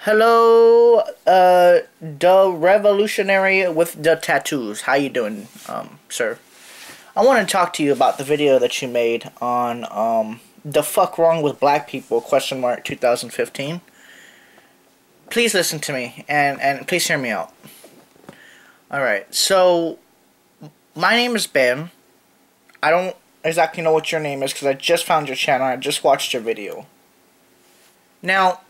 Hello, the revolutionary with the tattoos. How you doing, sir? I want to talk to you about the video that you made on, the fuck wrong with black people, question mark 2015. Please listen to me, and please hear me out. Alright, so, my name is Ben. I don't exactly know what your name is, because I just found your channel, I just watched your video. Now,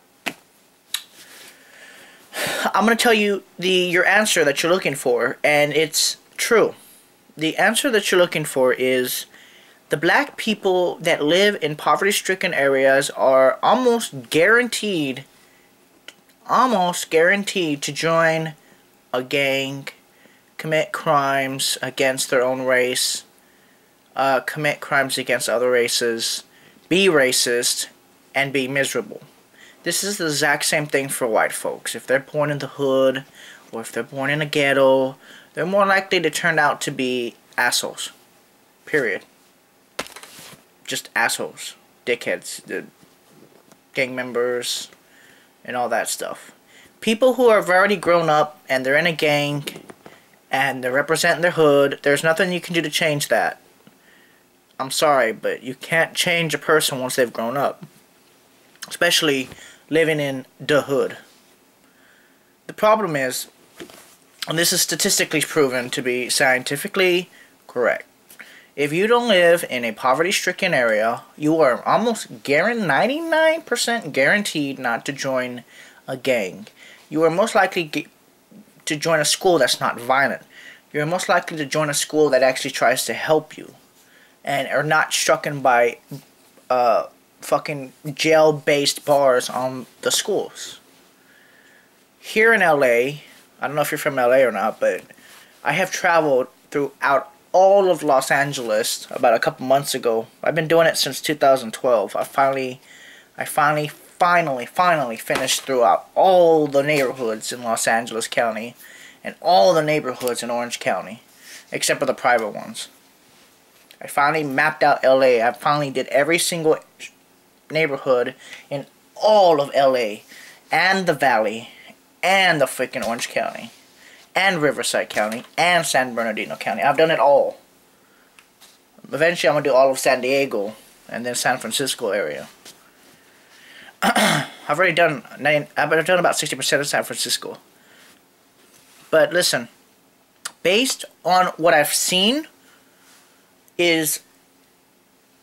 I'm going to tell you your answer that you're looking for, and it's true. The answer that you're looking for is the black people that live in poverty-stricken areas are almost guaranteed to join a gang, commit crimes against their own race, commit crimes against other races, be racist, and be miserable. This is the exact same thing for white folks. If they're born in the hood, or if they're born in a ghetto, they're more likely to turn out to be assholes. Period. Just assholes. Dickheads. The gang members, and all that stuff. People who have already grown up, and they're in a gang, and they're representing their hood, there's nothing you can do to change that. I'm sorry, but you can't change a person once they've grown up. Especially living in the hood. The problem is, and this is statistically proven to be scientifically correct, if you don't live in a poverty-stricken area, you are almost 99% guaranteed not to join a gang. You are most likely to join a school that's not violent. You're most likely to join a school that actually tries to help you, and are not struck by fucking jail-based bars on the schools. Here in LA, I don't know if you're from LA or not, but I have traveled throughout all of Los Angeles about a couple months ago. I've been doing it since 2012. I finally finished throughout all the neighborhoods in Los Angeles County and all the neighborhoods in Orange County, except for the private ones. I finally mapped out LA. I finally did every single neighborhood in all of LA and the Valley and the freaking Orange County and Riverside County and San Bernardino County. I've done it all. Eventually I'm going to do all of San Diego and then San Francisco area. I've done about 60% of San Francisco. But listen, based on what I've seen, is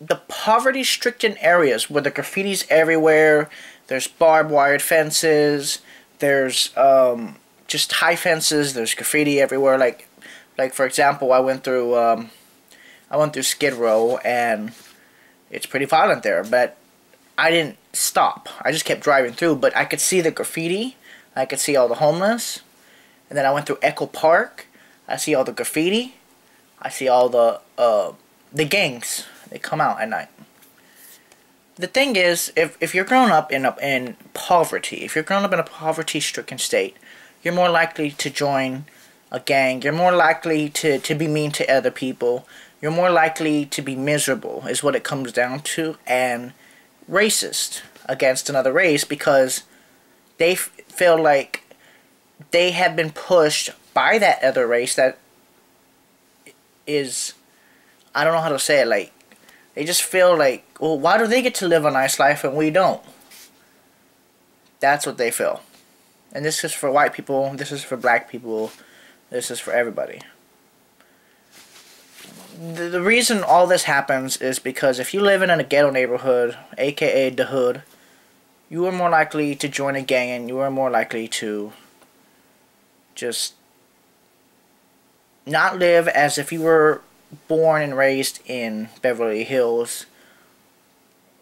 the poverty-stricken areas where the graffiti's everywhere, there's barbed wire fences, there's just high fences, there's graffiti everywhere. Like for example, I went through Skid Row, and it's pretty violent there, but I didn't stop. I just kept driving through, but I could see the graffiti, I could see all the homeless, and then I went through Echo Park, I see all the graffiti, I see all the gangs. They come out at night. The thing is, if you're grown up in poverty, if you're grown up in a poverty-stricken state, you're more likely to join a gang. You're more likely to be mean to other people. You're more likely to be miserable, is what it comes down to, and racist against another race, because they feel like they have been pushed by that other race that is, I don't know how to say it, like, they just feel like, well, why do they get to live a nice life and we don't? That's what they feel. And this is for white people, this is for black people, this is for everybody. The reason all this happens is because if you live in a ghetto neighborhood, aka the hood, you are more likely to join a gang, and you are more likely to just not live as if you were born and raised in Beverly Hills,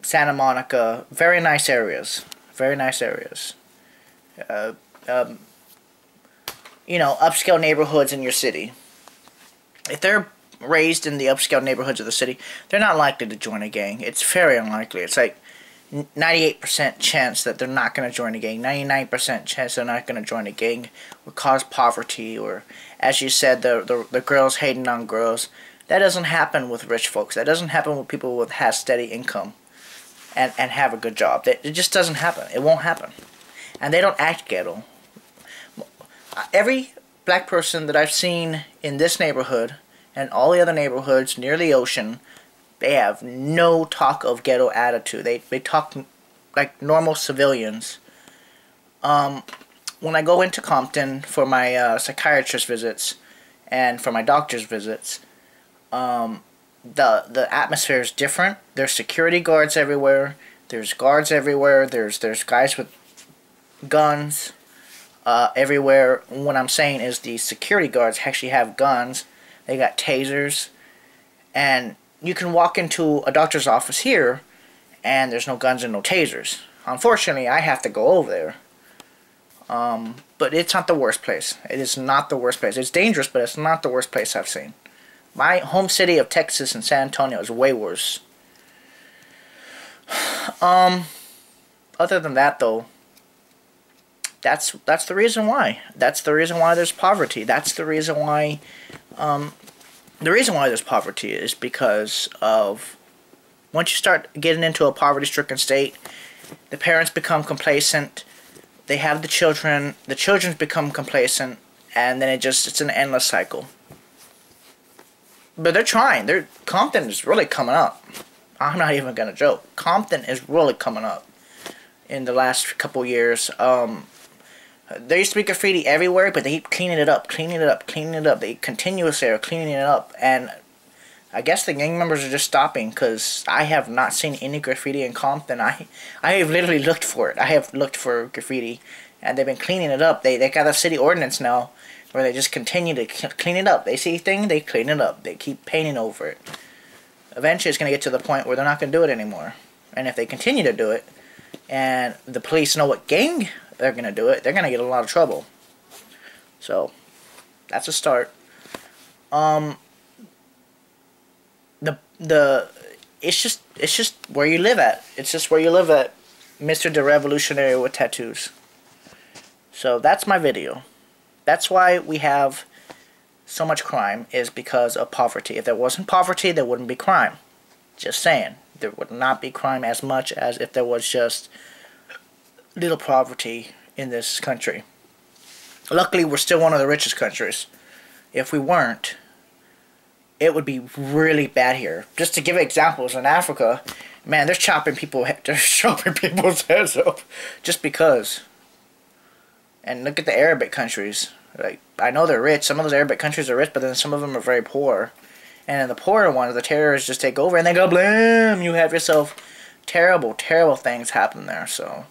Santa Monica, very nice areas. Very nice areas. You know, upscale neighborhoods in your city. If they're raised in the upscale neighborhoods of the city, they're not likely to join a gang. It's very unlikely. It's like 98% chance that they're not going to join a gang. 99% chance they're not going to join a gang or cause poverty, or, as you said, the girls hating on girls. That doesn't happen with rich folks. That doesn't happen with people with steady income and have a good job. It just doesn't happen. It won't happen. and they don't act ghetto. Every black person that I've seen in this neighborhood and all the other neighborhoods near the ocean, they have no talk of ghetto attitude. They talk like normal civilians. When I go into Compton for my psychiatrist visits and for my doctor's visits, the atmosphere is different. There's security guards everywhere. There's guards everywhere. There's guys with guns everywhere. What I'm saying is the security guards actually have guns. They got tasers, and you can walk into a doctor's office here, and there's no guns and no tasers. Unfortunately, I have to go over there. But it's not the worst place. It is not the worst place. It's dangerous, but it's not the worst place I've seen. My home city of Texas and San Antonio is way worse. Other than that, though, that's the reason why. That's the reason why there's poverty. That's the reason why. The reason why there's poverty is because of once you start getting into a poverty-stricken state, the parents become complacent. They have the children become complacent, and then it's an endless cycle. But they're trying. Compton is really coming up. I'm not even gonna joke. Compton is really coming up in the last couple years. There used to be graffiti everywhere, but they keep cleaning it up. They continuously are cleaning it up, and I guess the gang members are just stopping, because I have not seen any graffiti in Compton. I have literally looked for it. I have looked for graffiti, and they've been cleaning it up. They got a city ordinance now where they just continue to clean it up. They see a thing, they clean it up. They keep painting over it. Eventually, it's going to get to the point where they're not going to do it anymore. And if they continue to do it, and the police know what gang they're going to do it, they're going to get in a lot of trouble. So, that's a start. It's just where you live at. It's just where you live at, Mr. the Revolutionary with Tattoos. So that's my video. That's why we have so much crime, is because of poverty. If there wasn't poverty, there wouldn't be crime. Just saying. There would not be crime as much as if there was just little poverty in this country. Luckily, we're still one of the richest countries. If we weren't, it would be really bad here. Just to give examples, in Africa, man, they're chopping people's heads off just because. And look at the Arabic countries. Like, I know they're rich. Some of those Arabic countries are rich, but then some of them are very poor. And in the poorer ones, the terrorists just take over and they go, blam! You have yourself terrible, terrible things happen there. So,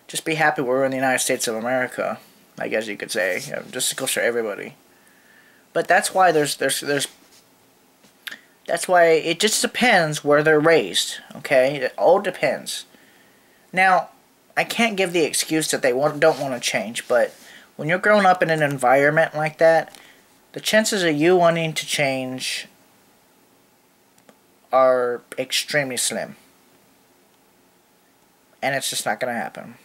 just be happy we're in the United States of America, I guess you could say. You know, just goes for everybody. But that's why that's why it just depends where they're raised, okay? It all depends. Now, I can't give the excuse that they don't want to change, but when you're growing up in an environment like that, the chances of you wanting to change are extremely slim. And it's just not going to happen.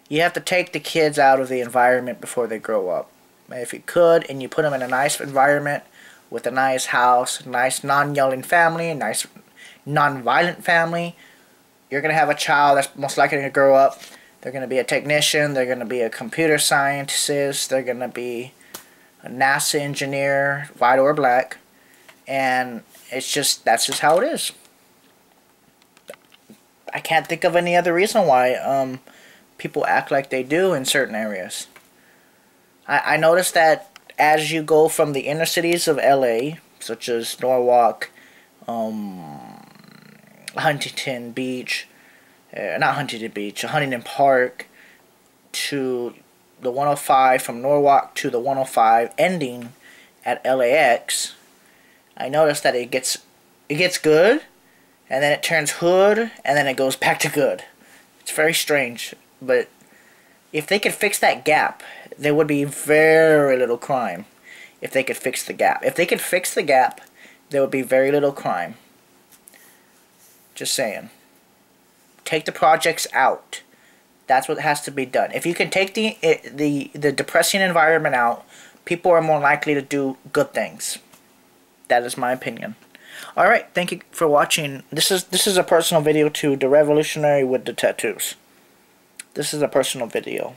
You have to take the kids out of the environment before they grow up. If you could, and you put them in a nice environment, with a nice house, nice non-yelling family, nice non-violent family, you're going to have a child that's most likely going to grow up. They're going to be a technician, they're going to be a computer scientist, they're going to be a NASA engineer, white or black, and that's just how it is. I can't think of any other reason why people act like they do in certain areas. I noticed that as you go from the inner cities of LA, such as Norwalk, Huntington Beach, Huntington Park, to the 105, from Norwalk to the 105, ending at LAX, I noticed that it gets good, and then it turns hood, and then it goes back to good. It's very strange, but if they could fix that gap, there would be very little crime. If they could fix the gap. If they could fix the gap, there would be very little crime. Just saying. Take the projects out. That's what has to be done. If you can take the depressing environment out, people are more likely to do good things. That is my opinion. Alright, thank you for watching. This is a personal video to the Revolutionary with the Tattoos. This is a personal video.